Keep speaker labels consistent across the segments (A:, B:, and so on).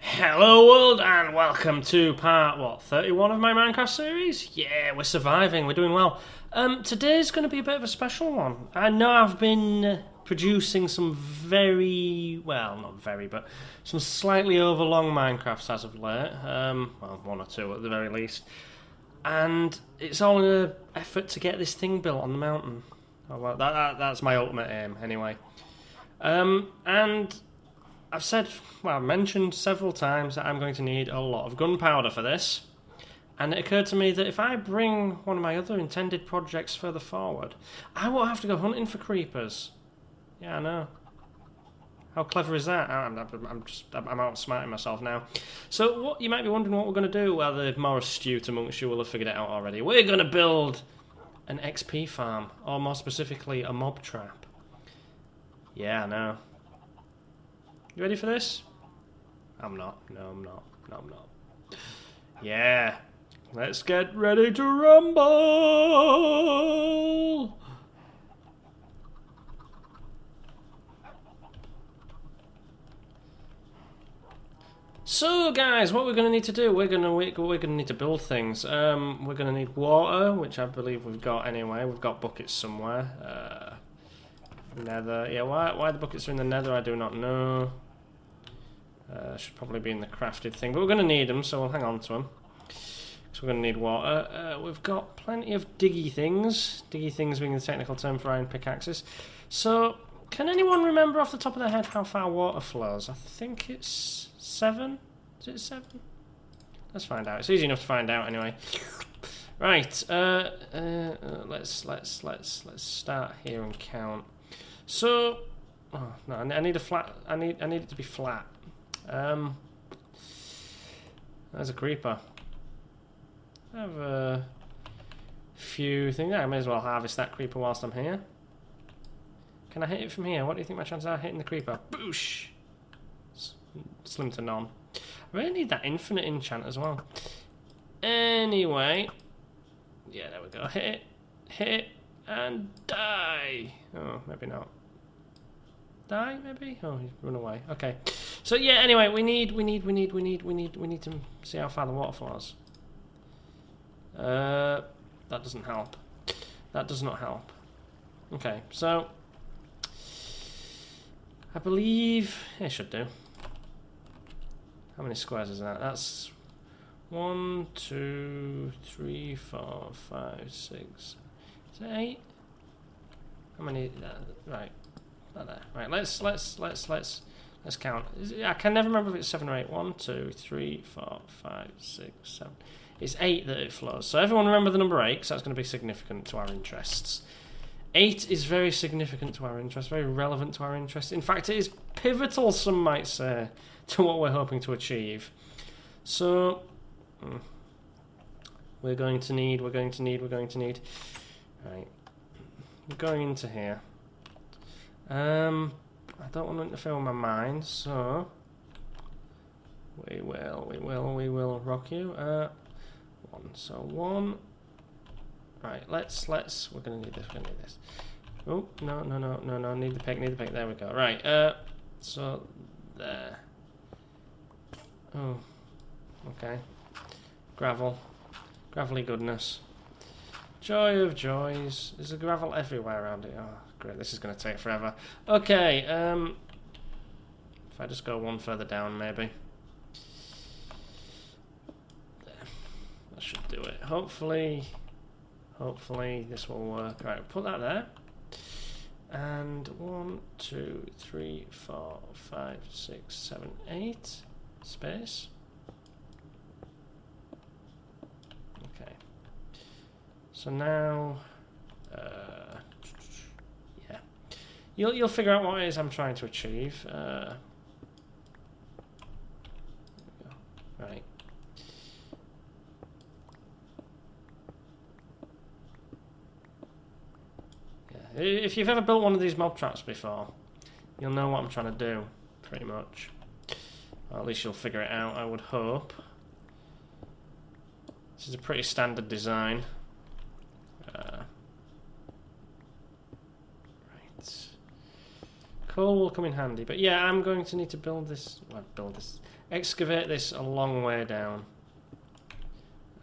A: Hello world and welcome to part, 31 of my Minecraft series? Yeah, we're surviving, we're doing well. Today's going to be a bit of a special one. I know I've been producing some but some slightly overlong Minecrafts as of late. Well, one or two at the very least. And it's all in an effort to get this thing built on the mountain. Oh, well, that's my ultimate aim, anyway. And I've mentioned several times that I'm going to need a lot of gunpowder for this. And it occurred to me that if I bring one of my other intended projects further forward, I won't have to go hunting for creepers. Yeah, I know. How clever is that? I'm outsmarting myself now. So what you might be wondering what we're going to do. Well, the more astute amongst you will have figured it out already. We're going to build an XP farm, or more specifically, a mob trap. Yeah, I know. You ready for this? I'm not. No, I'm not. No, I'm not. Yeah. Let's get ready to rumble! So, guys, what we're going to need to do, we're going to need to build things. We're going to need water, which I believe we've got anyway. We've got buckets somewhere. Nether. Yeah, why the buckets are in the nether, I do not know. Should probably be in the crafted thing, but we're going to need them, so we'll hang on to them. So we're going to need water. We've got plenty of diggy things. Diggy things being the technical term for iron pickaxes. So, can anyone remember off the top of their head how far water flows? I think it's 7. Is it 7? Let's find out. It's easy enough to find out anyway. Right. Let's start here and count. So, oh no, I need a flat. I need it to be flat. There's a creeper. I have a few things. I may as well harvest that creeper whilst I'm here. Can I hit it from here? What do you think my chances are hitting the creeper? Boosh! Slim to none. I really need that infinite enchant as well. Anyway. Yeah, there we go. Hit it, and die! Oh, maybe not. Die, maybe? Oh, he's run away. Okay. So yeah, anyway, we need to see how far the water flows. That doesn't help. That does not help. Okay, so I believe it should do. How many squares is that? That's 1, 2, 3, 4, 5, 6. Is it 8? How many? Right. There. Right, let's count. I can never remember if it's 7 or 8. 1, 2, 3, 4, 5, 6, 7. It's 8 that it flows. So everyone remember the number 8, because that's going to be significant to our interests. 8 is very significant to our interests, very relevant to our interests. In fact, it is pivotal, some might say, to what we're hoping to achieve. So we're going to need. Right. We're going into here. I don't want to interfere with my mind, so we will rock you. 1. So 1. Right, we're gonna need this. Oh, no, need the pick, there we go. Right, so there. Oh, okay. Gravelly goodness. Joy of joys. There's a gravel everywhere around it. Oh, great, this is going to take forever. Okay, if I just go one further down, maybe. There. That should do it. Hopefully this will work. Right, put that there. And 1, 2, 3, 4, 5, 6, 7, 8. Space. Okay. So now, yeah, you'll figure out what it is I'm trying to achieve. Right. Yeah. If you've ever built one of these mob traps before, you'll know what I'm trying to do, pretty much. Or at least you'll figure it out, I would hope. which is a pretty standard design. Right. Coal will come in handy, but yeah, I'm going to need to build this. Well, excavate this a long way down.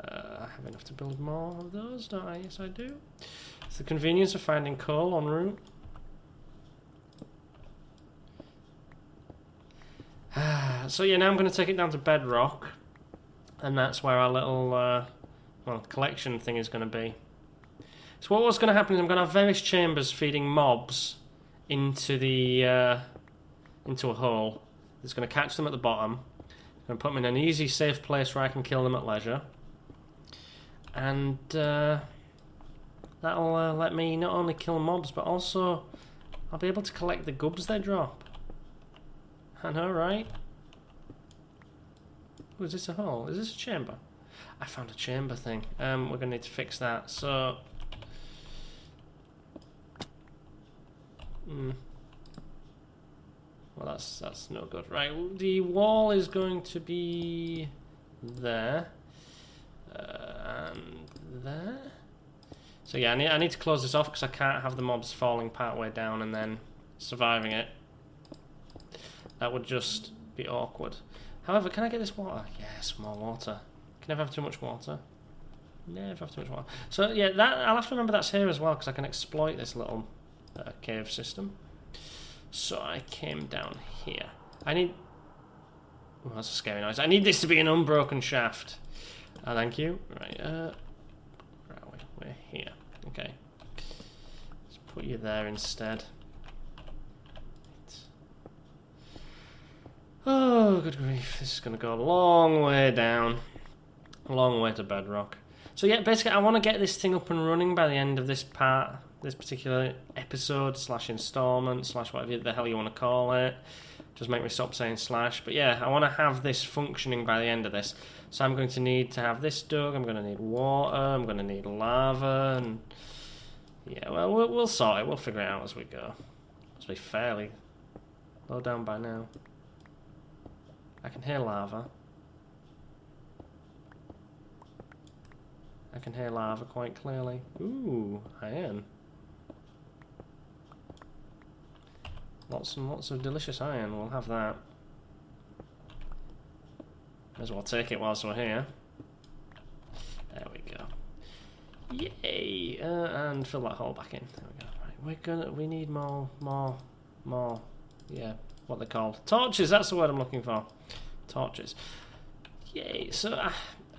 A: I have enough to build more of those, don't I? Yes, I do. It's the convenience of finding coal en route. So yeah, now I'm going to take it down to bedrock, and that's where our little well, collection thing is going to be. So what's going to happen is I'm going to have various chambers feeding mobs into the into a hole. It's going to catch them at the bottom. I'm going to put them in an easy, safe place where I can kill them at leisure, and that'll let me not only kill mobs, but also I'll be able to collect the gubs they drop. I know, right? Oh, is this a hole? Is this a chamber? I found a chamber thing. We're going to need to fix that. So... well, that's no good. Right, the wall is going to be there. And there. So yeah, I need to close this off because I can't have the mobs falling part way down and then surviving it. That would just be awkward. However, can I get this water? Yes, more water. Can never have too much water. Never have too much water. So yeah, that I'll have to remember that's here as well because I can exploit this little cave system. So I came down here. I need... oh, that's a scary noise. I need this to be an unbroken shaft. Thank you. Right, we're here. Okay. Let's put you there instead. Oh, good grief. This is going to go a long way down. A long way to bedrock. So yeah, basically I want to get this thing up and running by the end of this part, this particular episode, / installment, / whatever the hell you want to call it. Just make me stop saying /. But yeah, I want to have this functioning by the end of this. So I'm going to need to have this dug, I'm going to need water, I'm going to need lava, and... yeah, well, we'll sort it. We'll figure it out as we go. Must be fairly low down by now. I can hear lava. I can hear lava quite clearly. Ooh, iron. Lots and lots of delicious iron. We'll have that. May as well take it whilst we're here. There we go. Yay! And fill that hole back in. There we go. We need more. Yeah, what they're called. Torches, that's the word I'm looking for. Torches. Yay, so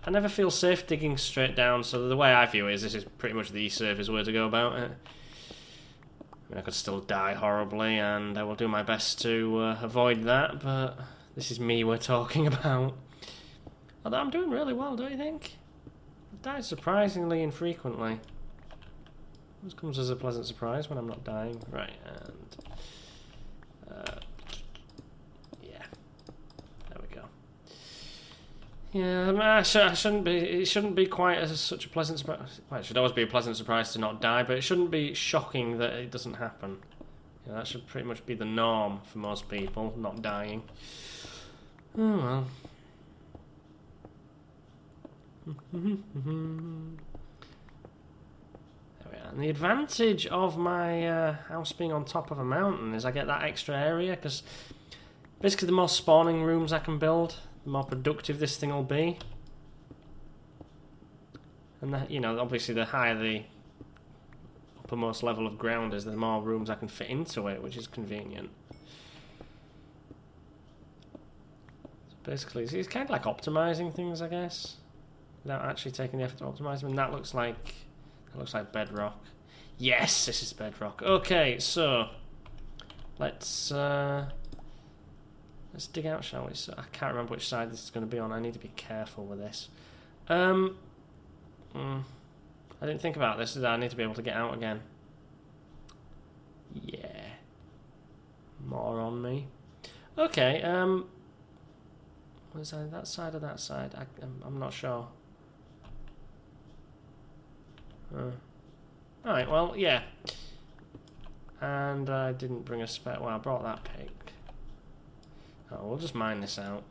A: I never feel safe digging straight down, so the way I view it is this is pretty much the safest way to go about it. I mean, I could still die horribly, and I will do my best to avoid that, but this is me we're talking about. Although I'm doing really well, don't you think? I've died surprisingly infrequently. This comes as a pleasant surprise when I'm not dying. Right, and... yeah. There we go. Yeah, I mean, I shouldn't be... it shouldn't be quite as such a pleasant surprise. Well, it should always be a pleasant surprise to not die, but it shouldn't be shocking that it doesn't happen. Yeah, that should pretty much be the norm for most people, not dying. Oh well. There we are. And the advantage of my house being on top of a mountain is I get that extra area, because basically the more spawning rooms I can build, the more productive this thing will be. And you know, obviously the higher the uppermost level of ground is, the more rooms I can fit into it, which is convenient. So basically, it's kind of like optimizing things, I guess, without actually taking the effort to optimize them. And that looks like bedrock. Yes, this is bedrock. Okay, so let's dig out, shall we? So I can't remember which side this is going to be on. I need to be careful with this. I didn't think about this. I need to be able to get out again. Yeah. More on me. Okay, was that side or that side? I'm not sure. Alright, well, yeah. And I didn't bring a spare... well, I brought that pig. Oh, we'll just mine this out.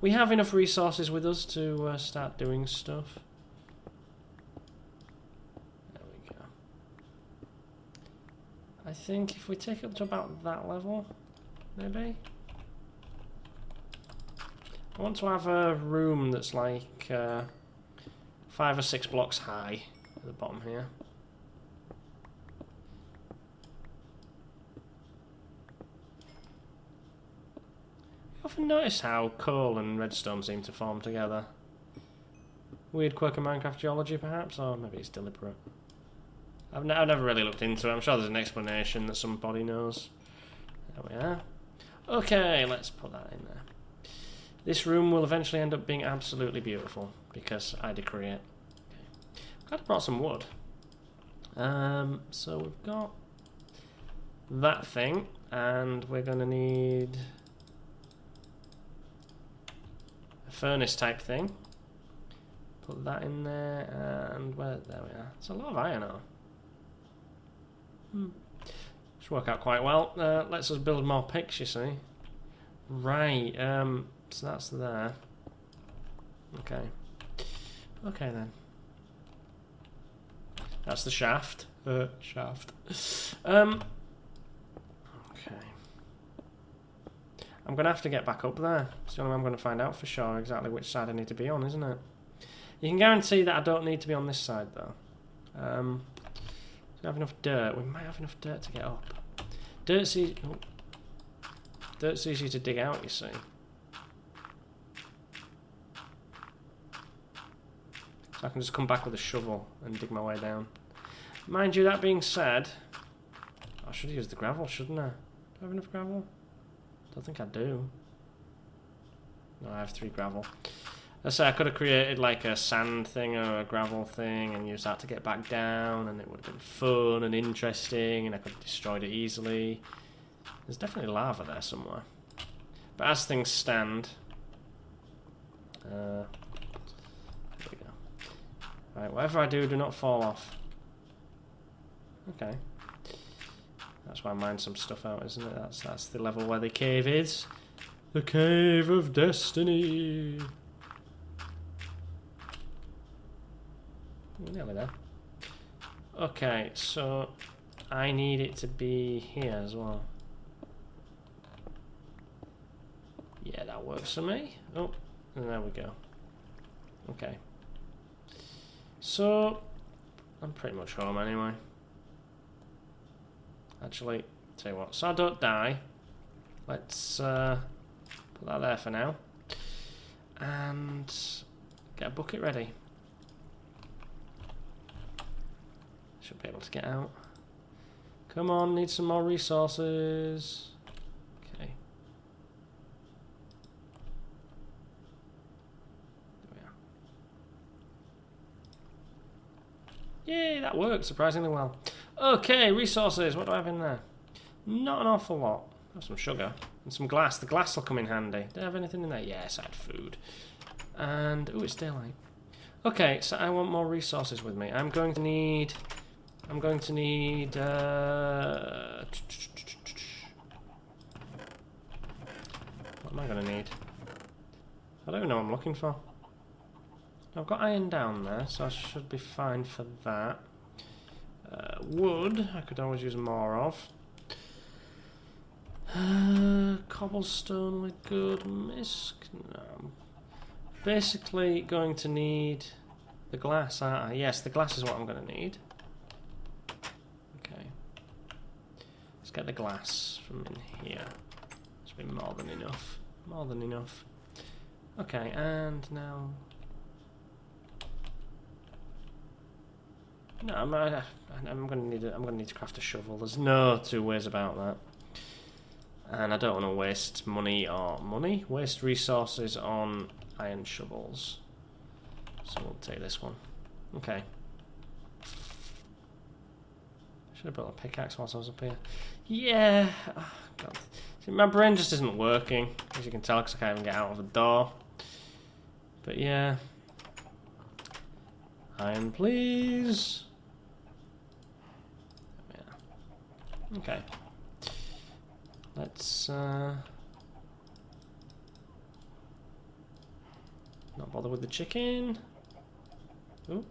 A: We have enough resources with us to start doing stuff. I think if we take it up to about that level, maybe. I want to have a room that's like 5 or 6 blocks high at the bottom here. You often notice how coal and redstone seem to form together. Weird quirk of Minecraft geology, perhaps, or maybe it's deliberate. I've never really looked into it. I'm sure there's an explanation that somebody knows. There we are. Okay, let's put that in there. This room will eventually end up being absolutely beautiful because I decree it. Okay. Glad I brought some wood. So we've got that thing, and we're going to need a furnace type thing. Put that in there, and there we are. It's a lot of iron ore. Should work out quite well. Lets us build more picks, you see. Right, so that's there. Okay. Okay then. That's the shaft. Shaft. Okay. I'm going to have to get back up there. It's the only way I'm going to find out for sure exactly which side I need to be on, isn't it? You can guarantee that I don't need to be on this side, though. Do we have enough dirt? We might have enough dirt to get up. Dirt's easy to dig out, you see. So I can just come back with a shovel and dig my way down. Mind you, that being said, I should use the gravel, shouldn't I? Do I have enough gravel? Don't think I do. No, I have 3 gravel. I say I could have created like a sand thing or a gravel thing and used that to get back down, and it would have been fun and interesting, and I could have destroyed it easily. There's definitely lava there somewhere. But as things stand, there we go. Right, whatever I do, do not fall off. Okay. That's why I mined some stuff out, isn't it? That's the level where the cave is. The Cave of Destiny. We're nearly there. Okay, so I need it to be here as well. Yeah, that works for me. Oh, and there we go. Okay. So, I'm pretty much home anyway. Actually, tell you what, so I don't die. Let's put that there for now. And get a bucket ready. Should be able to get out. Come on, need some more resources. Okay. There we are. Yay, that worked surprisingly well. Okay, resources. What do I have in there? Not an awful lot. I have some sugar and some glass. The glass will come in handy. Do I have anything in there? Yes, I had food. And, ooh, it's daylight. Okay, so I want more resources with me. I'm going to need... what am I going to need? I don't even know what I'm looking for. I've got iron down there, so I should be fine for that. Wood, I could always use more of. Cobblestone with good misc. No. I'm basically going to need the glass, aren't I? Yes, the glass is what I'm going to need. Let's get the glass from in here. Should be more than enough. More than enough. Okay, and now... No, I'm going to need to craft a shovel. There's no 2 ways about that. And I don't want to waste waste resources on iron shovels. So we'll take this one. Okay. Should have built a pickaxe whilst I was up here. Yeah. Oh, God. See, my brain just isn't working, as you can tell, because I can't even get out of the door. But yeah. Iron, please. Yeah. Okay. Let's not bother with the chicken. Ooh.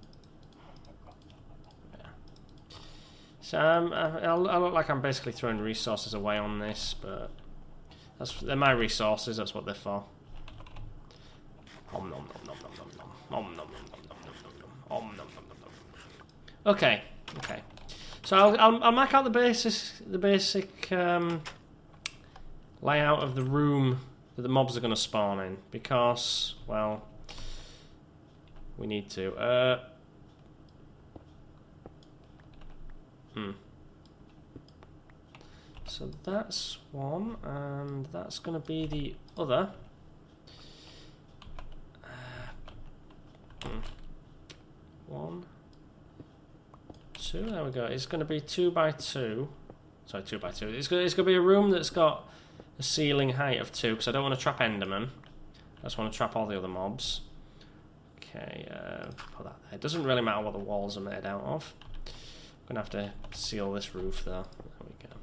A: So I look like I'm basically throwing resources away on this, but they're my resources. That's what they're for. Om nom nom nom nom nom nom. Om nom nom nom nom nom nom. Om nom nom nom nom. Okay, okay. So I'll mark out the basic layout of the room that the mobs are going to spawn in, because, well, we need to. So that's one, and that's going to be the other. One, two. There we go. It's going to be 2 by 2. Sorry, 2 by 2. It's going to be a room that's got a ceiling height of 2, because I don't want to trap Enderman. I just want to trap all the other mobs. Okay, put that there. It doesn't really matter what the walls are made out of. I'm going to have to seal this roof, though. There we go.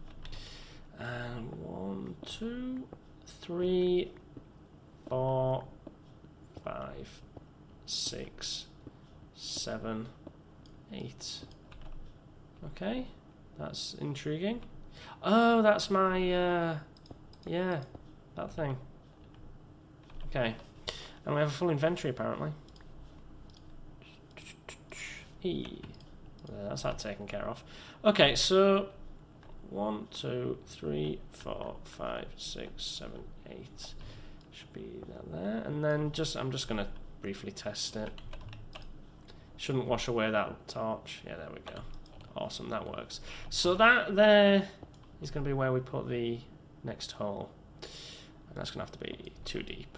A: And 1, 2, 3, 4, 5, 6, 7, 8. Okay, that's intriguing. Oh, that's my, yeah, that thing. Okay, and we have a full inventory apparently. That's that taken care of. Okay, so 1, 2, 3, 4, 5, 6, 7, 8. Should be that there, and then I'm just gonna briefly test it. Shouldn't wash away that torch. Yeah, there we go. Awesome, that works. So that there is going to be where we put the next hole. And that's going to have to be 2 deep.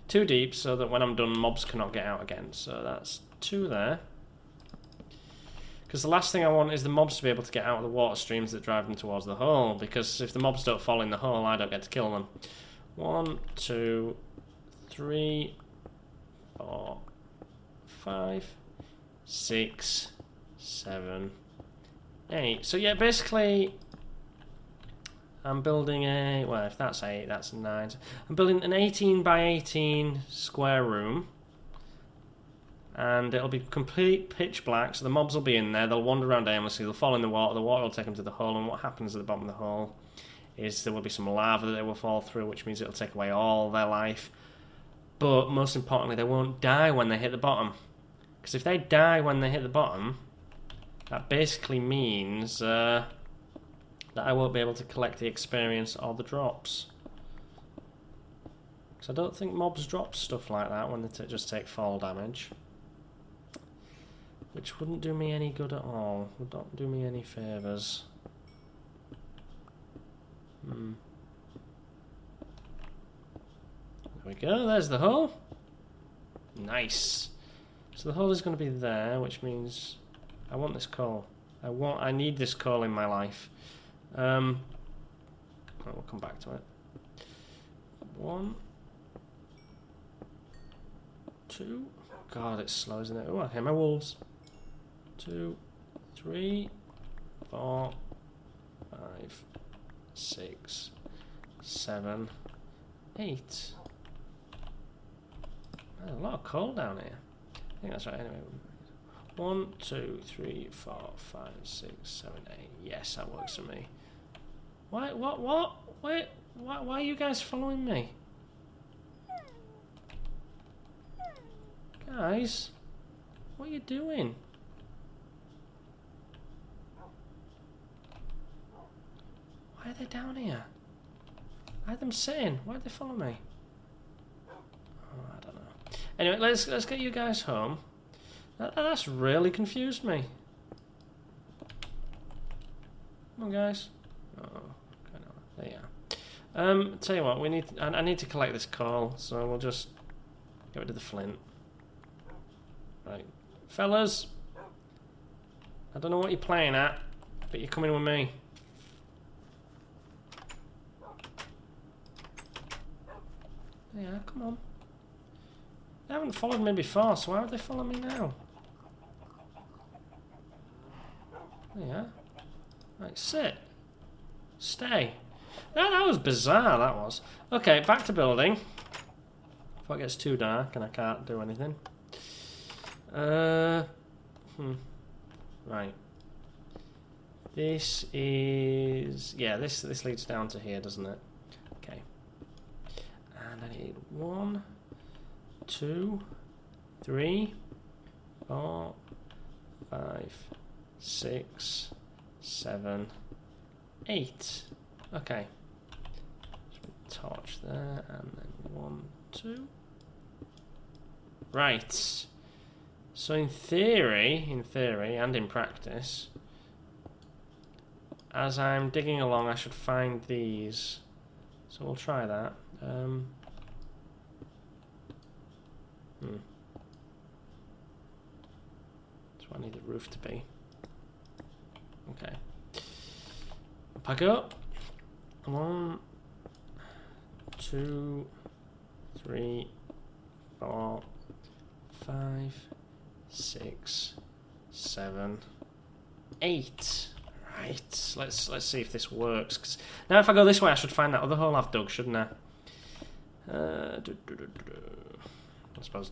A: 2 deep so that when I'm done, mobs cannot get out again. So that's 2 there. Because the last thing I want is the mobs to be able to get out of the water streams that drive them towards the hole. Because if the mobs don't fall in the hole, I don't get to kill them. 1, 2, 3, 4, 5, 6, 7, 8. So yeah, basically I'm building a, well, if that's 8, that's 9. I'm building an 18 by 18 square room, and it'll be complete pitch black, so the mobs will be in there, they'll wander around aimlessly, they'll fall in the water will take them to the hole, and what happens at the bottom of the hole is there will be some lava that they will fall through, which means it'll take away all their life. But most importantly, they won't die when they hit the bottom. Because if they die when they hit the bottom, that basically means that I won't be able to collect the experience or the drops. Because I don't think mobs drop stuff like that when they just take fall damage. Which wouldn't do me any good at all. Would not do me any favours. There we go, there's the hole. Nice. So the hole is going to be there, which means I want this coal. I need this coal in my life. We'll come back to it. 1, 2. God, it's slow, isn't it? Oh, I hear my wolves. 2, 3, 4, 5, 6, 7, 8. There's a lot of coal down here. I think that's right. Anyway, 1, 2, 3, 4, 5, 6, 7, 8. Yes, that works for me. Why? What? Wait. Why are you guys following me? Guys, what are you doing? Why are they down here? Why are they sitting? Why are they following me? Oh, I don't know. Anyway, let's get you guys home. That's really confused me. Come on, guys. Oh, okay, no, there you are. Tell you what, I need to collect this coal, so we'll just get rid of the flint. Right, fellas. I don't know what you're playing at, but you're coming with me. Yeah, come on. They haven't followed me before, so why would they follow me now? Yeah. Right, sit. Stay. That was bizarre, that was. Okay, back to building. Before it gets too dark and I can't do anything. Right. This is... yeah, this leads down to here, doesn't it? Okay. And I need 1, 2, 3, 4, 5, 6, 7, 8. Okay. Torch there, and then 1, 2. Right. So in theory, and in practice, as I'm digging along, I should find these. So we'll try that. That's what I need the roof to be. Okay. Up I go. 1, 2, 3, 4, 5, 6, 7, 8. Right. Let's see if this works. 'Cause now, if I go this way, I should find that other hole I've dug, shouldn't I? I suppose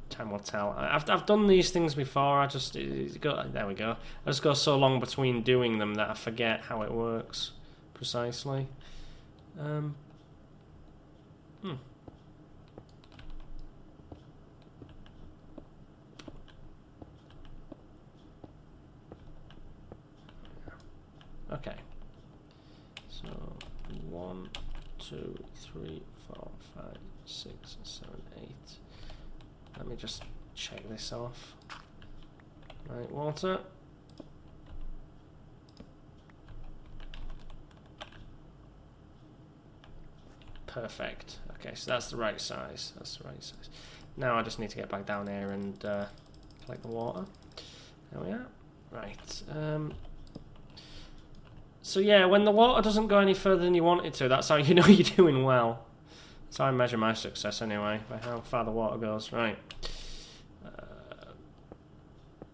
A: time will tell. I've done these things before. I just there we go. I just go so long between doing them that I forget how it works precisely. Okay. So 1, 2, 3, 4, 5, 6, 7, 8. Let me just check this off. Right, water. Perfect. Okay, so that's the right size. That's the right size. Now I just need to get back down here and collect the water. There we are. Right. So yeah, when the water doesn't go any further than you want it to, that's how you know you're doing well. That's how I measure my success anyway, by how far the water goes. Right.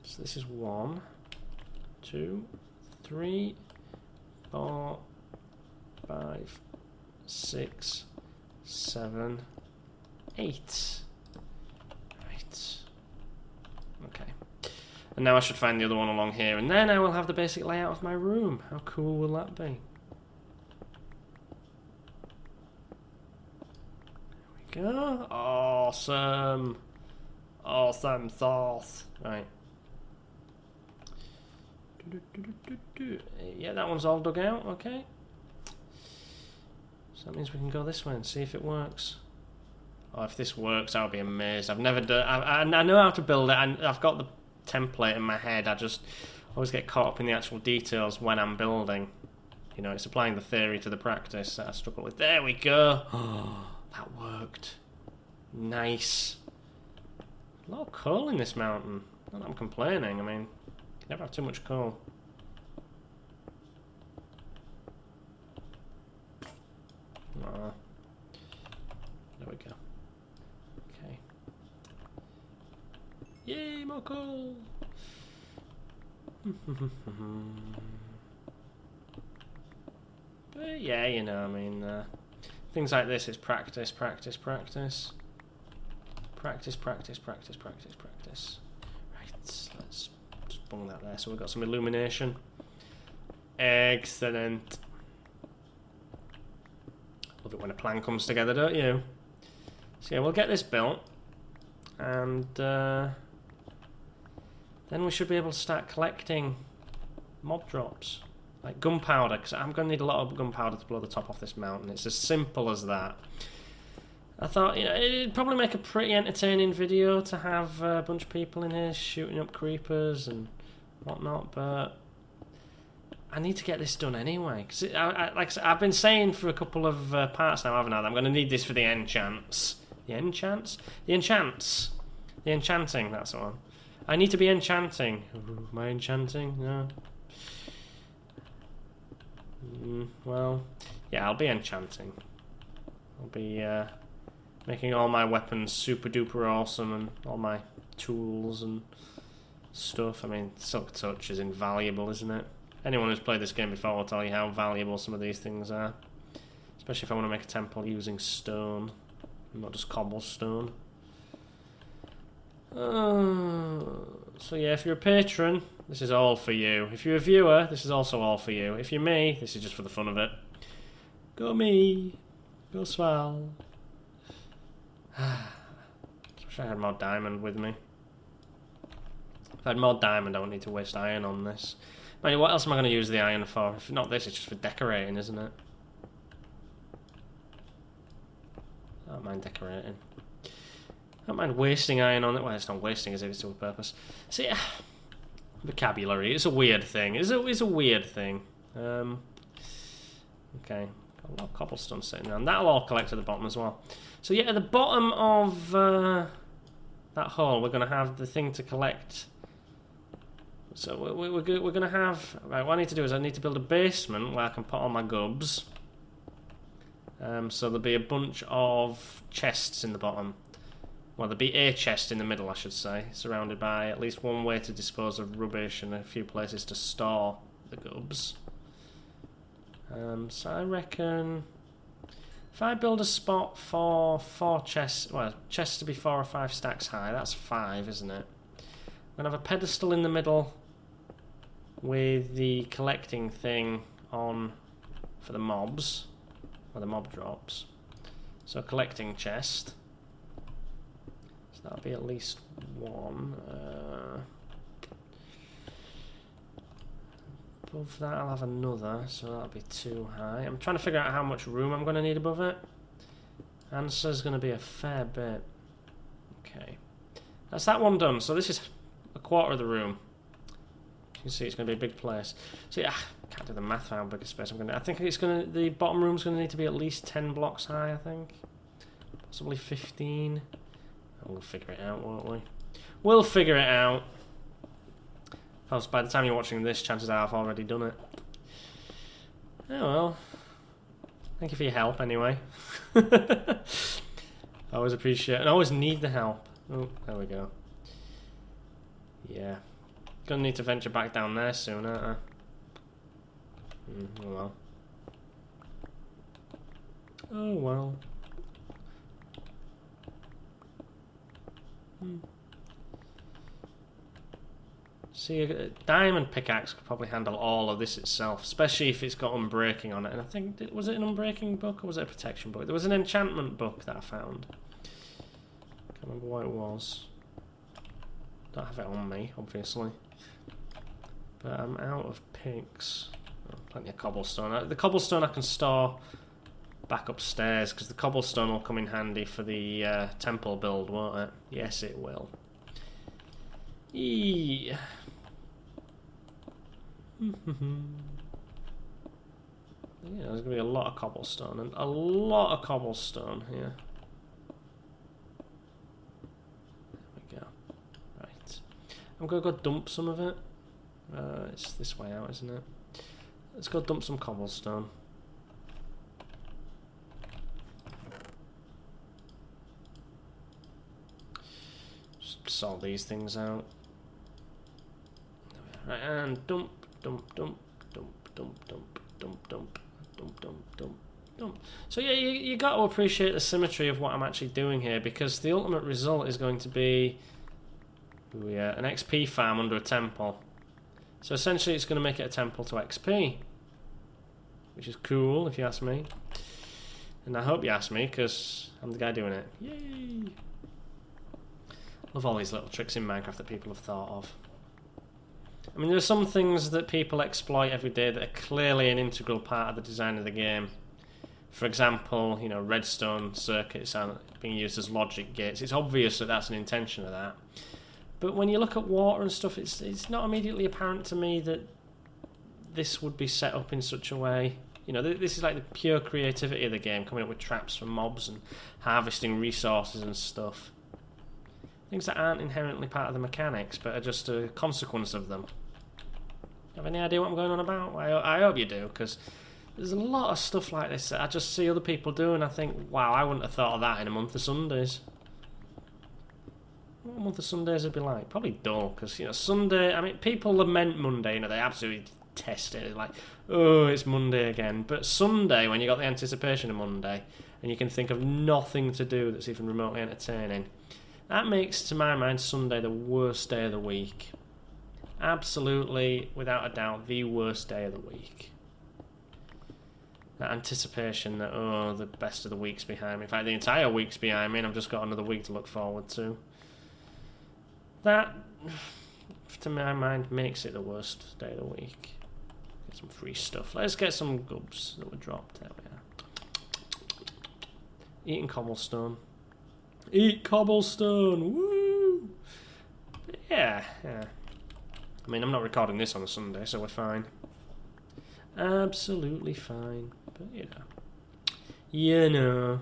A: So this is 1, 2, 3, 4, 5, 6, 7, 8. Right. Okay. And now I should find the other one along here, and then I will have the basic layout of my room. How cool will that be? There we go. Awesome. Awesome sauce. Right. Yeah, that one's all dug out. Okay. So that means we can go this way and see if it works. Oh, if this works, I'll be amazed. I've never done... I know how to build it, and I've got the template in my head. I just always get caught up in the actual details when I'm building. You know, it's applying the theory to the practice that I struggle with. There we go. Oh, that worked. Nice. A lot of coal in this mountain. Not that I'm complaining. I mean, you can never have too much coal. Oh. There we go. Okay. Yay, more coal! But yeah, you know, I mean, things like this is practice, practice, practice. Practice, practice, practice, practice, practice. Right, let's just bung that there so we've got some illumination. Excellent. Love it when a plan comes together, don't you? So yeah, we'll get this built. And then we should be able to start collecting mob drops. Like gunpowder, because I'm going to need a lot of gunpowder to blow the top off this mountain. It's as simple as that. I thought, you know, it'd probably make a pretty entertaining video to have a bunch of people in here shooting up creepers and whatnot, but I need to get this done anyway. Because like I said, I've been saying for a couple of parts now, haven't I, that I'm going to need this for the enchants. The enchants? The enchants. The enchanting, that's the one. I need to be enchanting. Ooh, am I enchanting? No. Well, yeah, I'll be enchanting. I'll be making all my weapons super duper awesome and all my tools and stuff. I mean, Silk Touch is invaluable, isn't it? Anyone who's played this game before will tell you how valuable some of these things are. Especially if I want to make a temple using stone, not just cobblestone. So yeah, if you're a patron, This is all for you. If you're a viewer, this is also all for you. If you're me, this is just for the fun of it. Go me. Go Sval. Wish I had more diamond with me. If I had more diamond, I wouldn't need to waste iron on this. I mean, what else am I going to use the iron for? If not this, it's just for decorating, isn't it? I don't mind decorating. I don't mind wasting iron on it. Well, it's not wasting as if it's to a purpose. See, vocabulary. It's a weird thing. It's a weird thing. Okay. A lot of cobblestone sitting around. That'll all collect at the bottom as well. So yeah, at the bottom of that hole, we're going to have the thing to collect. So we're going to have... Right, what I need to do is I need to build a basement where I can put all my gubs. So there'll be a bunch of chests in the bottom. Well, there'll be a chest in the middle, I should say, surrounded by at least one way to dispose of rubbish and a few places to store the gubs. So I reckon if I build a spot for 4 chests, well, chests to be 4 or 5 stacks high, that's 5, isn't it? I'm going to have a pedestal in the middle with the collecting thing on for the mobs, or the mob drops. So collecting chest. So that'll be at least 1. Above that I'll have another, so that'll be 2 high. I'm trying to figure out how much room I'm going to need above it. Answer's going to be a fair bit. Okay. That's that one done. So this is a quarter of the room. You can see it's going to be a big place. So yeah, I can't do the math for how big a space I'm going to... I think it's going to... The bottom room's going to need to be at least 10 blocks high, I think. Possibly 15. We'll figure it out, won't we? We'll figure it out. Because by the time you're watching this, chances are I've already done it. Oh well. Thank you for your help, anyway. I always appreciate it. And I always need the help. Oh, there we go. Yeah. Gonna need to venture back down there soon, aren't I? Oh well. Oh well. See, a diamond pickaxe could probably handle all of this itself, especially if it's got unbreaking on it. And I think, was it an unbreaking book or was it a protection book? There was an enchantment book that I found. Can't remember what it was. Don't have it on me, obviously. But I'm out of picks. Oh, plenty of cobblestone. The cobblestone I can store back upstairs because the cobblestone will come in handy for the temple build, won't it? Yes, it will. Yeah. Yeah, there's going to be a lot of cobblestone, and a lot of cobblestone here. There we go. Right. I'm going to go dump some of it. It's this way out, isn't it? Let's go dump some cobblestone. Just sort these things out. Right, and dump, dump, dump, dump, dump, dump, dump, dump, dump, dump, dump, dump. So yeah, you got to appreciate the symmetry of what I'm actually doing here, because the ultimate result is going to be an XP farm under a temple. So essentially it's going to make it a temple to XP, which is cool if you ask me. And I hope you ask me, because I'm the guy doing it. Yay! Love all these little tricks in Minecraft that people have thought of. I mean, there are some things that people exploit every day that are clearly an integral part of the design of the game. For example, you know, redstone circuits are being used as logic gates. It's obvious that that's an intention of that. But when you look at water and stuff, it's not immediately apparent to me that this would be set up in such a way. You know, this is like the pure creativity of the game, coming up with traps for mobs and harvesting resources and stuff. Things that aren't inherently part of the mechanics, but are just a consequence of them. Have any idea what I'm going on about? I hope you do, because there's a lot of stuff like this that I just see other people do, and I think, wow, I wouldn't have thought of that in a month of Sundays. What a month of Sundays would be like? Probably dull, because, you know, Sunday, I mean, people lament Monday, you know, they absolutely detest it. It's like, oh, it's Monday again. But Sunday, when you got the anticipation of Monday, and you can think of nothing to do that's even remotely entertaining, that makes, to my mind, Sunday the worst day of the week. Absolutely, without a doubt, the worst day of the week. That anticipation that, oh, the best of the week's behind me. In fact, the entire week's behind me, and I've just got another week to look forward to. That, to my mind, makes it the worst day of the week. Get some free stuff. Let's get some gubs that were dropped. There we are. Eating cobblestone. Eat cobblestone! Woo! But yeah. I mean, I'm not recording this on a Sunday, so we're fine. Absolutely fine. But, you know.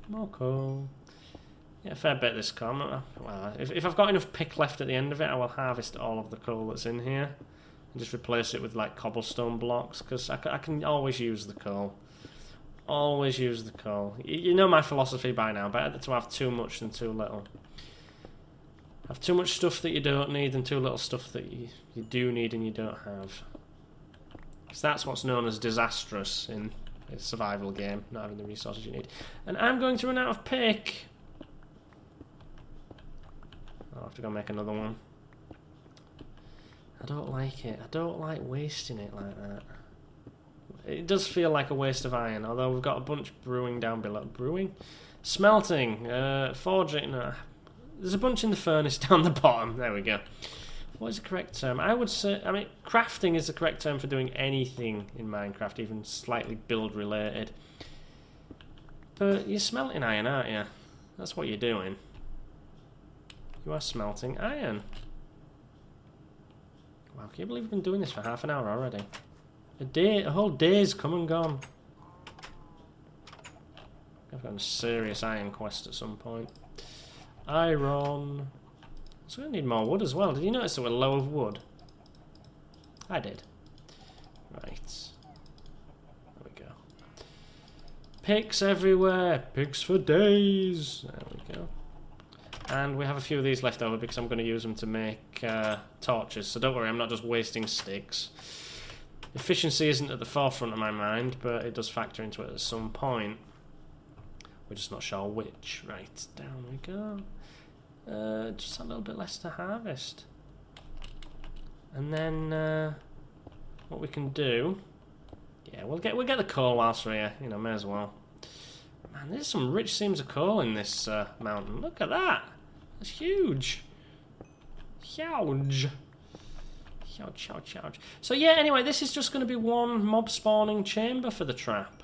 A: More coal. Yeah, fair bit this coal. Well, if I've got enough pick left at the end of it, I will harvest all of the coal that's in here and just replace it with like cobblestone blocks, because I can always use the coal. Always use the coal. You know my philosophy by now. Better to have too much than too little. Have too much stuff that you don't need and too little stuff that you do need and you don't have. Because that's what's known as disastrous in a survival game, not having the resources you need. And I'm going to run out of pick. I'll have to go make another one. I don't like it. I don't like wasting it like that. It does feel like a waste of iron, although we've got a bunch brewing down below. Brewing? Smelting. Forging. No. There's a bunch in the furnace down the bottom. There we go. What is the correct term? I would say, I mean, crafting is the correct term for doing anything in Minecraft, even slightly build related. But you're smelting iron, aren't you? That's what you're doing. You are smelting iron. Wow, can you believe we've been doing this for half an hour already? A whole day's come and gone. I've got a serious iron quest at some point. Iron. So we need more wood as well. Did you notice that we're low of wood? I did. Right. There we go. Picks everywhere. Picks for days. There we go. And we have a few of these left over because I'm going to use them to make torches. So don't worry, I'm not just wasting sticks. Efficiency isn't at the forefront of my mind, but it does factor into it at some point. We're just not sure which. Right, down we go. Just a little bit less to harvest. And then what we can do... Yeah, we'll get the coal whilst we're here. You know, may as well. Man, there's some rich seams of coal in this mountain. Look at that. That's huge. Huge. Huge. So yeah, anyway, this is just going to be one mob spawning chamber for the trap.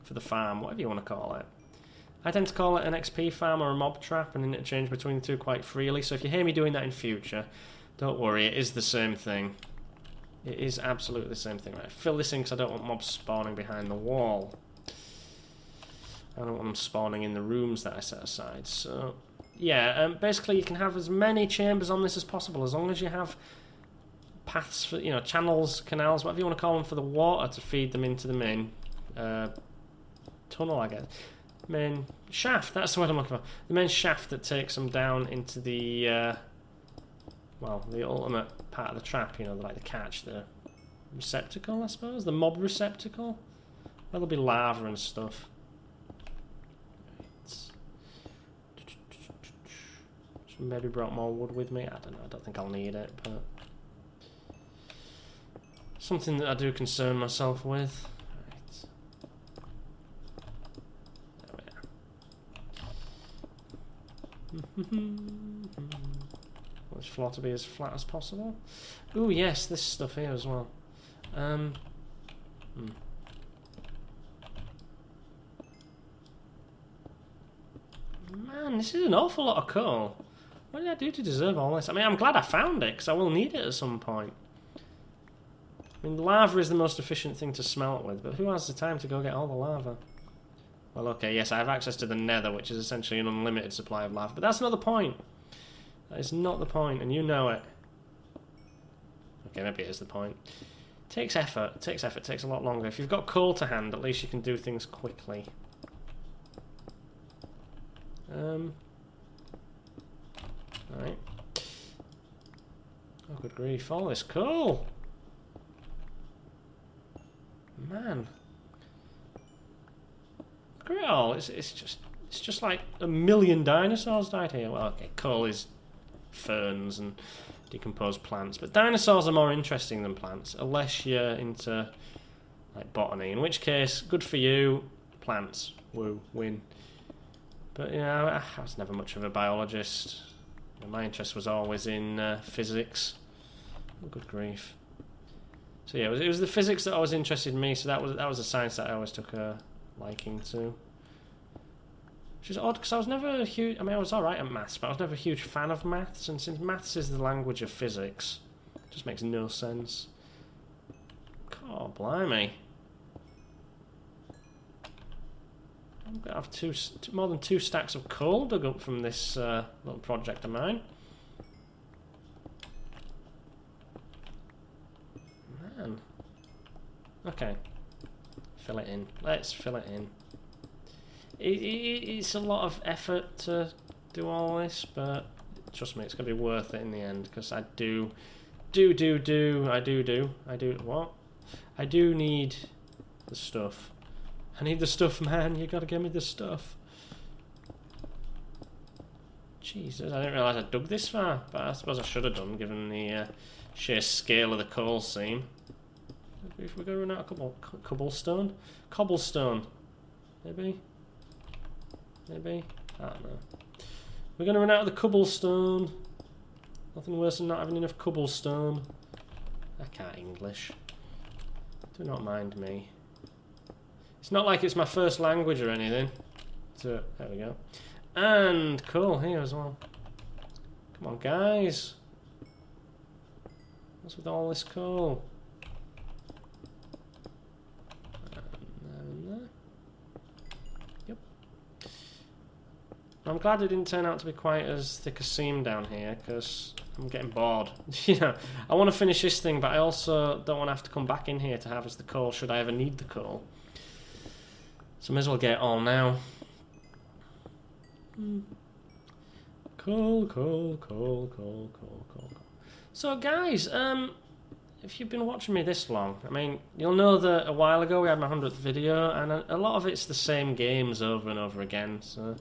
A: For the farm, whatever you want to call it. I tend to call it an XP farm or a mob trap and interchange between the two quite freely. So if you hear me doing that in future, don't worry, it is the same thing. It is absolutely the same thing. Right, fill this in because I don't want mobs spawning behind the wall. I don't want them spawning in the rooms that I set aside. So, yeah, basically you can have as many chambers on this as possible as long as you have paths for, you know, channels, canals, whatever you want to call them, for the water to feed them into the main tunnel, I guess. Main shaft, that's what I'm looking for. The main shaft that takes them down into the, well, the ultimate part of the trap, you know, like the catch, the receptacle, I suppose? The mob receptacle? Well, there'll be lava and stuff. Maybe brought more wood with me. I don't know. I don't think I'll need it, but something that I do concern myself with. Right. There we are. Want this floor to be as flat as possible. Ooh, yes, this stuff here as well. Man, this is an awful lot of coal. What did I do to deserve all this? I mean, I'm glad I found it, because I will need it at some point. I mean, lava is the most efficient thing to smelt with, but who has the time to go get all the lava? Well, okay, yes, I have access to the nether, which is essentially an unlimited supply of lava, but that's not the point. That is not the point, and you know it. Okay, maybe it is the point. It takes effort. It takes effort. It takes a lot longer. If you've got coal to hand, at least you can do things quickly. Right. Oh, good grief. All this coal. Man. Look at it all. It's it's just like a million dinosaurs died here. Well, okay, coal is ferns and decomposed plants, but dinosaurs are more interesting than plants, unless you're into like botany, in which case, good for you, plants, woo, win. But I was never much of a biologist. My interest was always in physics. Oh, good grief. So yeah, it was the physics that always interested me, so that was a science that I always took a liking to. Which is odd, because I was never a huge... I mean, I was alright at maths, but I was never a huge fan of maths, and since maths is the language of physics, it just makes no sense. God, blimey. I'm going to have more than 2 stacks of coal dug up from this little project of mine. Man. Okay. Fill it in. Let's fill it in. It's a lot of effort to do all this, but trust me, it's going to be worth it in the end, because I do what? I do need the stuff. I need the stuff, man. You gotta give me the stuff. Jesus, I didn't realise I dug this far, but I suppose I should have done, given the sheer scale of the coal seam. If we're going to run out of cobblestone? Cobblestone. Maybe? Maybe? I don't know. We're going to run out of the cobblestone. Nothing worse than not having enough cobblestone. I can't English. Do not mind me. It's not like it's my first language or anything. So, there we go. And coal here as well. Come on, guys. What's with all this coal? And there. Yep. I'm glad it didn't turn out to be quite as thick a seam down here, because I'm getting bored. I want to finish this thing, but I also don't want to have to come back in here to harvest the coal should I ever need the coal. So I may as well get it all now. Coal. So guys, if you've been watching me this long, I mean, you'll know that a while ago we had my 100th video, and a lot of it's the same games over and over again. So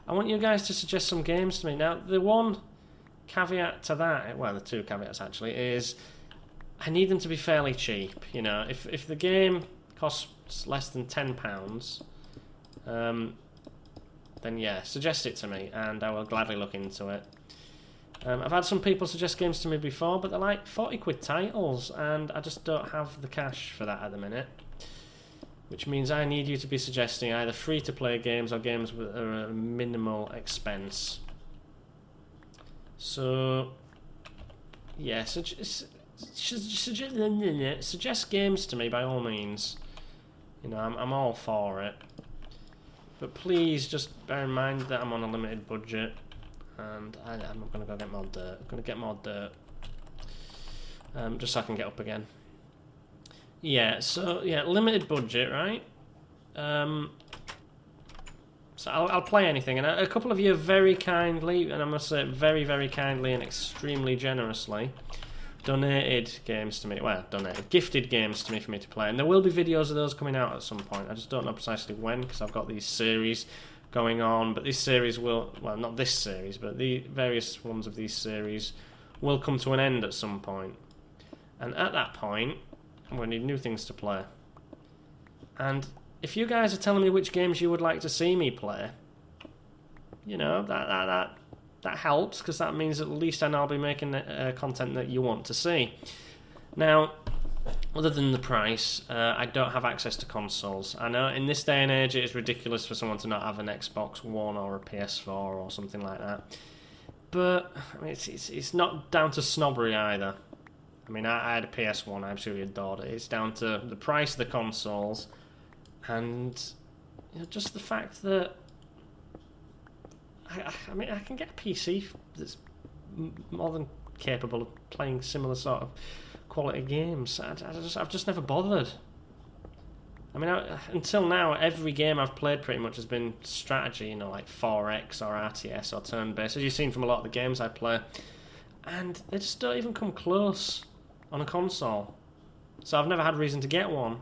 A: I want you guys to suggest some games to me. Now, the one caveat to that, well, the 2 caveats actually, is I need them to be fairly cheap. You know, if the game costs less than £10, then yeah, suggest it to me and I will gladly look into it. I've had some people suggest games to me before, but they're like 40 quid titles, and I just don't have the cash for that at the minute. Which means I need you to be suggesting either free-to-play games or games with a minimal expense. So, yeah, suggest games to me by all means. You know, I'm all for it. But please just bear in mind that I'm on a limited budget, and I'm not going to go get more dirt. I'm going to get more dirt, just so I can get up again. Yeah, so yeah, limited budget, right? So I'll play anything, and a couple of you very kindly, and I must say very, very kindly and extremely generously, donated games to me. Well, gifted games to me for me to play, and there will be videos of those coming out at some point. I just don't know precisely when, because I've got these series going on, but this series will, well, not this series, but the various ones of these series will come to an end at some point. And at that point, I'm going to need new things to play. And if you guys are telling me which games you would like to see me play, you know, that helps, because that means at least then I'll be making content that you want to see. Now, other than the price, I don't have access to consoles. I know in this day and age it is ridiculous for someone to not have an Xbox One or a PS4 or something like that. But I mean, it's not down to snobbery either. I mean, I had a PS1, I absolutely adored it. It's down to the price of the consoles, and you know, just the fact that I mean, I can get a PC that's more than capable of playing similar sort of quality games. I've just never bothered. I mean, until now, every game I've played pretty much has been strategy, you know, like 4X or RTS or turn-based, as you've seen from a lot of the games I play. And they just don't even come close on a console. So I've never had reason to get one.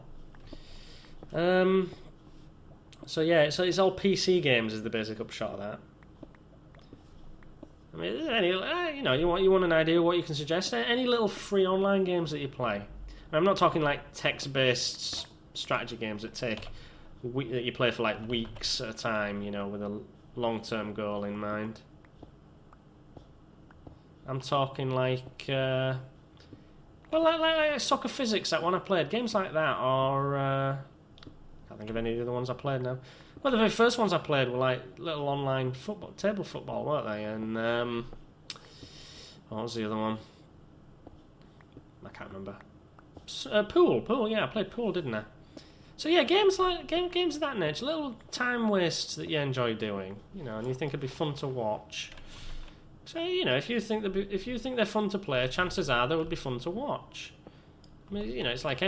A: So yeah, it's all PC games is the basic upshot of that. I mean, you know, you want an idea of what you can suggest? Any little free online games that you play? And I'm not talking like text-based strategy games that that you play for like weeks at a time, you know, with a long-term goal in mind. I'm talking like, well, like Soccer Physics, that one I played. Games like that, or I can't think of any of the other ones I played now. Well, the very first ones I played were like little online table football, weren't they? And what was the other one? I can't remember. Pool. Yeah, I played pool, didn't I? So yeah, games of that nature, little time wastes that you enjoy doing, you know, and you think it'd be fun to watch. So you know, if you think they're fun to play, chances are they would be fun to watch. I mean, you know, it's like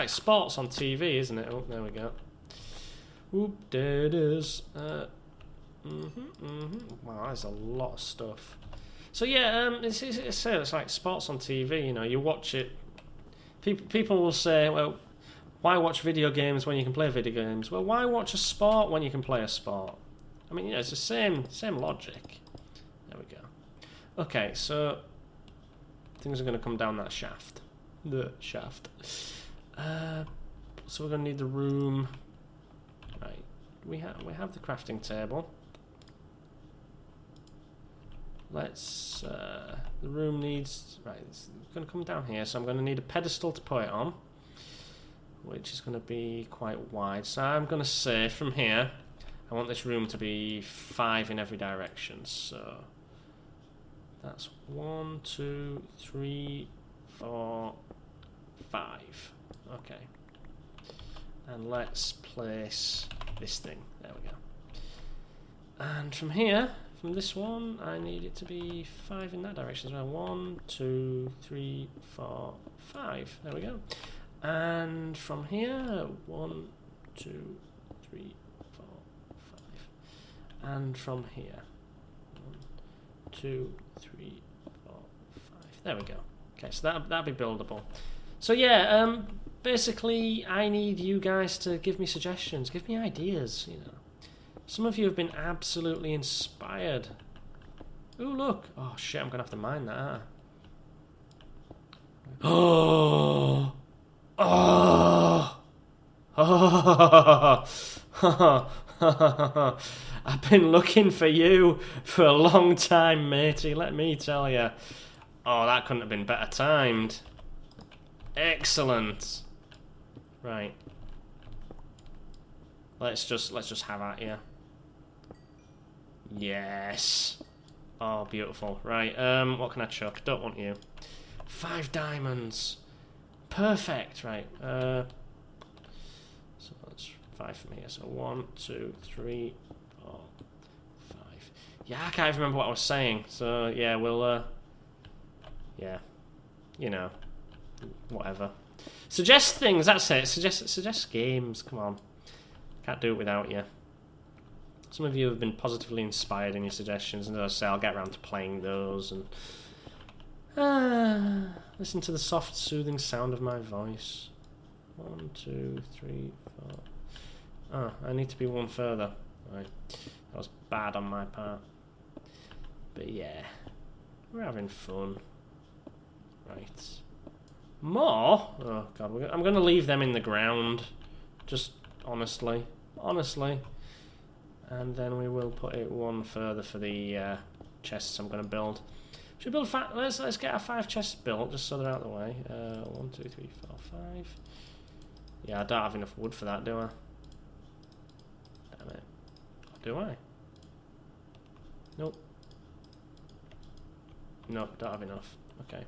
A: sports on TV, isn't it? Oh, there we go. Oop, there it is. Wow, there's a lot of stuff. So yeah, it's like sports on TV. You know, you watch it. People will say, well, why watch video games when you can play video games? Well, why watch a sport when you can play a sport? I mean, you know, it's the same logic. There we go. Okay, so things are going to come down that shaft. The shaft. So we're going to need the room. Right, we have the crafting table. Let's. The room needs. Right, it's going to come down here, so I'm going to need a pedestal to put it on, which is going to be quite wide. So I'm going to say from here, I want this room to be 5 in every direction. So that's 1, 2, 3, 4, 5. Okay. And let's place this thing. There we go. And from here, from this one, I need it to be 5 in that direction as well. 1, 2, 3, 4, 5. There we go. And from here, 1, 2, 3, 4, 5. And from here, 1, 2, 3, 4, 5. There we go. Okay, so that'll be buildable. So yeah, basically, I need you guys to give me suggestions, give me ideas, you know. Some of you have been absolutely inspired. Ooh, look. Oh, shit, I'm going to have to mine that, aren't I? Oh! Oh! Oh! I've been looking for you for a long time, matey, let me tell you. Oh, that couldn't have been better timed. Excellent. Right. Let's just have at you. Yes. Oh, beautiful. Right. What can I chuck? Don't want you. 5 diamonds. Perfect. Right. So that's 5 from here. So 1, 2, 3, 4, 5. Yeah, I can't even remember what I was saying. So yeah, we'll. Yeah. You know. Whatever. Suggest things. That's it. Suggest games. Come on. Can't do it without you. Some of you have been positively inspired in your suggestions, and as I say, I'll get around to playing those and listen to the soft, soothing sound of my voice. 1, 2, 3, 4. Oh, I need to be one further. Right. That was bad on my part. But yeah, we're having fun. Right. More? Oh god, I'm going to leave them in the ground. Just honestly. And then we will put it one further for the chests I'm going to build. Should we build let's get our 5 chests built just so they're out of the way. 1, 2, 3, 4, 5. Yeah, I don't have enough wood for that, do I? Damn it. Do I? Nope. Nope, don't have enough. Okay.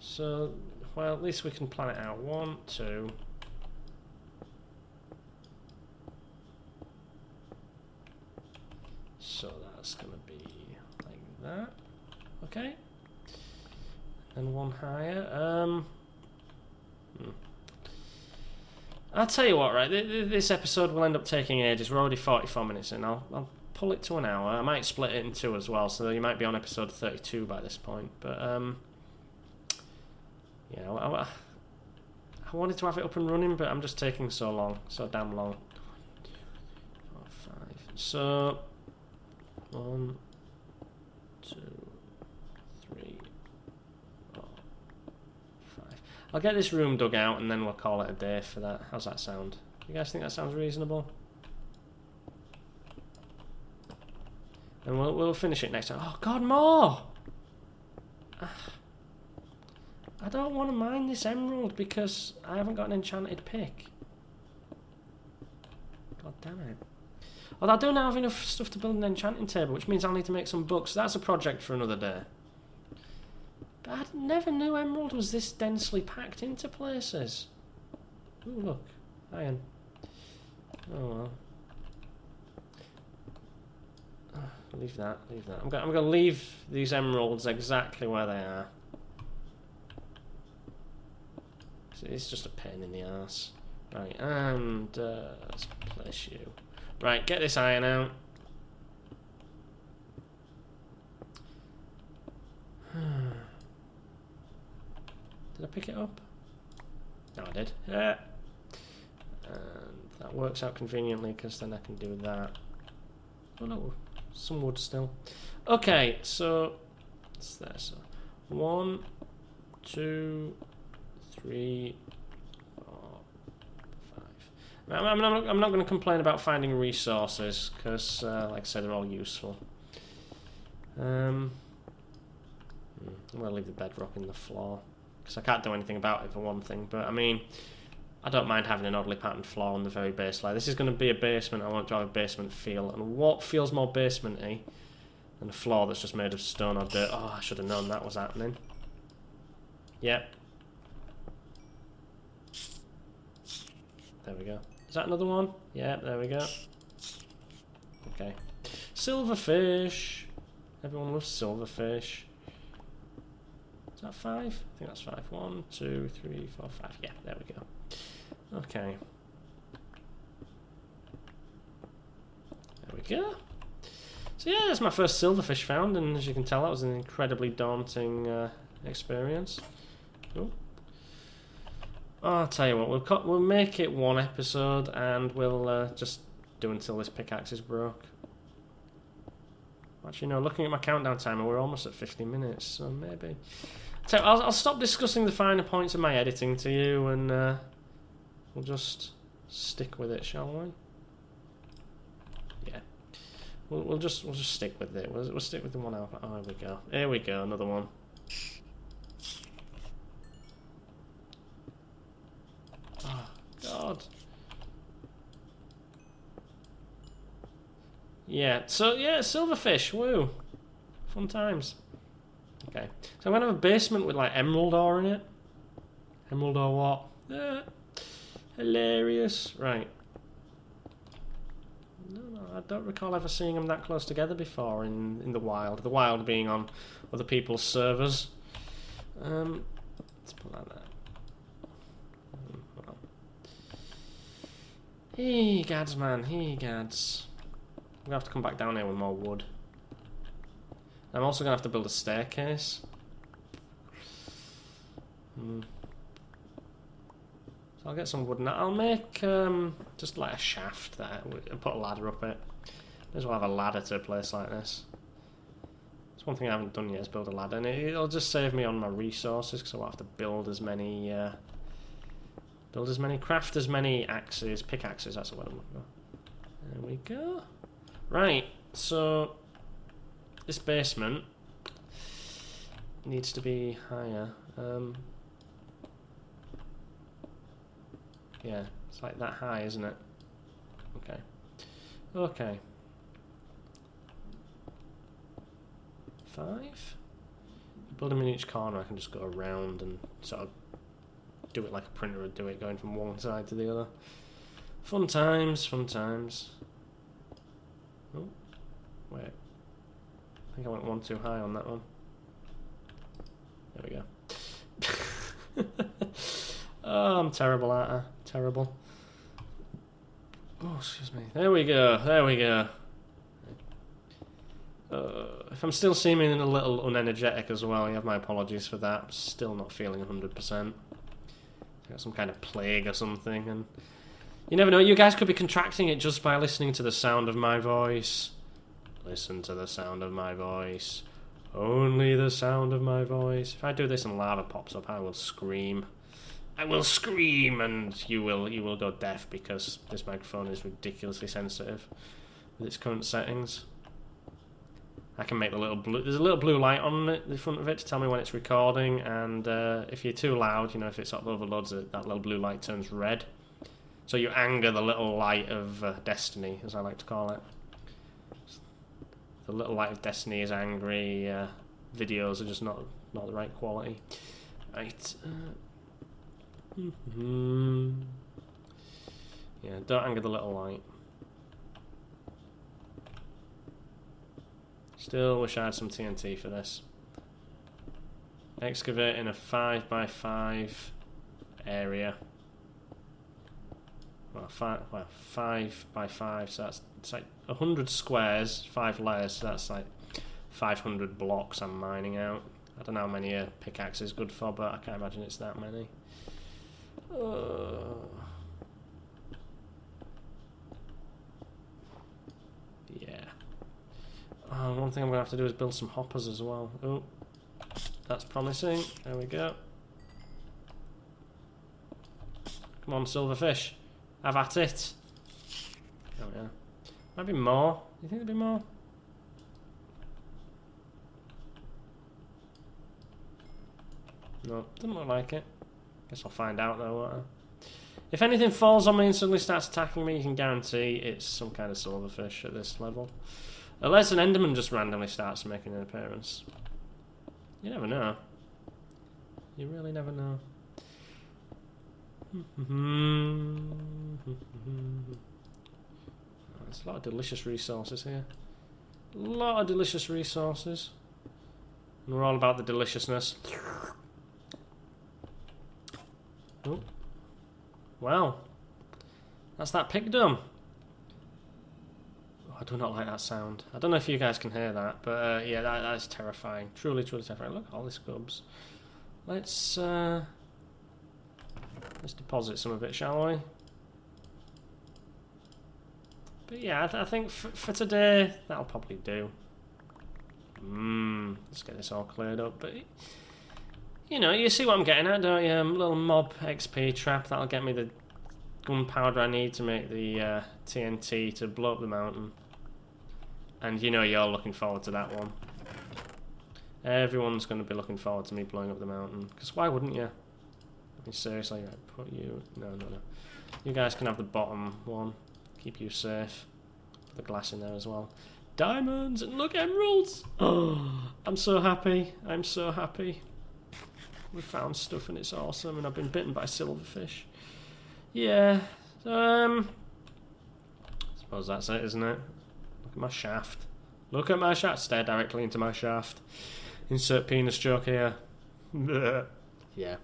A: So, well, at least we can plan it out. 1, 2. So that's going to be like that. Okay. And one higher. I'll tell you what, right? This episode will end up taking ages. We're already 44 minutes in. I'll pull it to an hour. I might split it in 2 as well, so you might be on episode 32 by this point. But yeah, I wanted to have it up and running, but I'm just taking so damn long. 1, so 1, 2, 3, 4, 5. I'll get this room dug out and then we'll call it a day for that. How's that sound? You guys think that sounds reasonable? And we'll finish it next time. Oh God, more! I don't want to mine this emerald because I haven't got an enchanted pick. God damn it. Although I don't have enough stuff to build an enchanting table, which means I'll need to make some books. That's a project for another day. But I never knew emerald was this densely packed into places. Ooh, look. Iron. Oh well. Leave that, leave that. I'm going to leave these emeralds exactly where they are. It's just a pain in the arse. Right, and let's place you. Right, get this iron out. Did I pick it up? No, I did. Yeah. And that works out conveniently because then I can do that. Oh no, some wood still. Okay, so it's there. So 1, 2, 3, 4, 5. I'm not going to complain about finding resources because, like I said, they're all useful. I'm going to leave the bedrock in the floor because I can't do anything about it for one thing. But I mean, I don't mind having an oddly patterned floor on the very base layer. This is going to be a basement. I want to have a basement feel, and what feels more basement-y than a floor that's just made of stone or dirt? Oh, I should have known that was happening. Yep. There we go. Is that another one? Yeah, there we go. Okay. Silverfish. Everyone loves silverfish. Is that 5? I think that's 5. 1, 2, 3, 4, 5. Yeah, there we go. Okay. There we go. So yeah, that's my first silverfish found, and as you can tell, that was an incredibly daunting experience. Ooh. Oh, I'll tell you what, we'll make it one episode, and we'll just do until this pickaxe is broke. Actually, no, looking at my countdown timer, we're almost at 50 minutes, so maybe... So I'll stop discussing the finer points of my editing to you, and we'll just stick with it, shall we? Yeah, we'll just stick with it. We'll stick with the one out. Oh, here we go. Here we go. Another one. Oh God. Yeah. So yeah, silverfish. Woo. Fun times. Okay, so I'm going to have a basement with like emerald ore in it. Emerald ore what? Hilarious. Right. No, I don't recall ever seeing them that close together before in the wild. The wild being on other people's servers. Let's put that there. Well. Hey, gads, man. Hey, gads. I'm going to have to come back down here with more wood. I'm also going to have to build a staircase. So I'll get some wood and I'll make just like a shaft there and put a ladder up it. May as well have a ladder to a place like this. That's one thing I haven't done yet is build a ladder, and it'll just save me on my resources because I won't have to build as many, craft as many axes, pickaxes, that's the word I'm looking for. There we go. Right, so... this basement needs to be higher. Yeah, it's like that high, isn't it? Okay. Okay. 5? Build them in each corner. I can just go around and sort of do it like a printer would do it, going from one side to the other. Fun times, fun times. Oh, wait. I think I went one too high on that one. There we go. Oh, I'm terrible at her. Terrible. Oh, excuse me. There we go. There we go. If I'm still seeming a little unenergetic as well, you have my apologies for that. I'm still not feeling 100%. I got some kind of plague or something, and You never know, you guys could be contracting it just by listening to the sound of my voice. Listen to the sound of my voice. Only the sound of my voice. If I do this and lava pops up, I will scream. I will scream, and you will go deaf because this microphone is ridiculously sensitive with its current settings. I can make the little blue... There's a little blue light on it, the front of it to tell me when it's recording, and if you're too loud, you know, if it sort of overloads it, that little blue light turns red. So you anger the little light of destiny, as I like to call it. The little light of destiny is angry. Videos are just not the right quality. Right. Yeah, don't anger the little light. Still wish I had some TNT for this. Excavate in a 5x5 area. Well, 5x5, so it's like 100 squares, 5 layers, so that's like 500 blocks I'm mining out. I don't know how many a pickaxe is good for, but I can't imagine it's that many. Yeah. One thing I'm going to have to do is build some hoppers as well. Oh, that's promising. There we go. Come on, silverfish. Have at it. Oh yeah. Might be more. You think there'd be more? No, doesn't look like it. Guess I'll find out though, won't I? If anything falls on me and suddenly starts attacking me, you can guarantee it's some kind of silverfish at this level. Unless an enderman just randomly starts making an appearance. You never know. You really never know. There's a lot of delicious resources here. A lot of delicious resources. And we're all about the deliciousness. Oh. Well, that's that pigdom. Oh, I do not like that sound. I don't know if you guys can hear that, but yeah, that is terrifying. Truly, truly terrifying. Look at all this gubs. Let's deposit some of it, shall we? But yeah, I think for today, that'll probably do. Let's get this all cleared up. But you know, you see what I'm getting at, don't you? Little mob XP trap, that'll get me the gunpowder I need to make the TNT to blow up the mountain. And you know you're looking forward to that one. Everyone's going to be looking forward to me blowing up the mountain. Because why wouldn't you? I mean, seriously, I'd put you... No. You guys can have the bottom one. Keep you safe. Put the glass in there as well. Diamonds! And look, emeralds! Oh, I'm so happy. I'm so happy. We found stuff and it's awesome, and I've been bitten by silverfish. Yeah, I suppose that's it, isn't it? Look at my shaft. Look at my shaft. Stare directly into my shaft. Insert penis joke here. Yeah.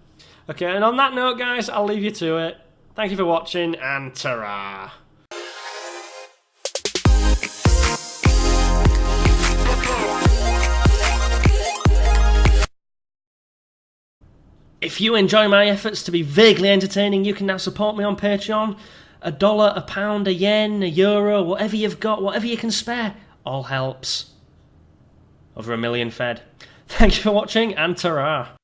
A: Okay, and on that note, guys, I'll leave you to it. Thank you for watching, and ta-ra! If you enjoy my efforts to be vaguely entertaining, you can now support me on Patreon. $1, a pound, a yen, a euro, whatever you've got, whatever you can spare, all helps. Over 1 million fed. Thank you for watching, and ta-ra!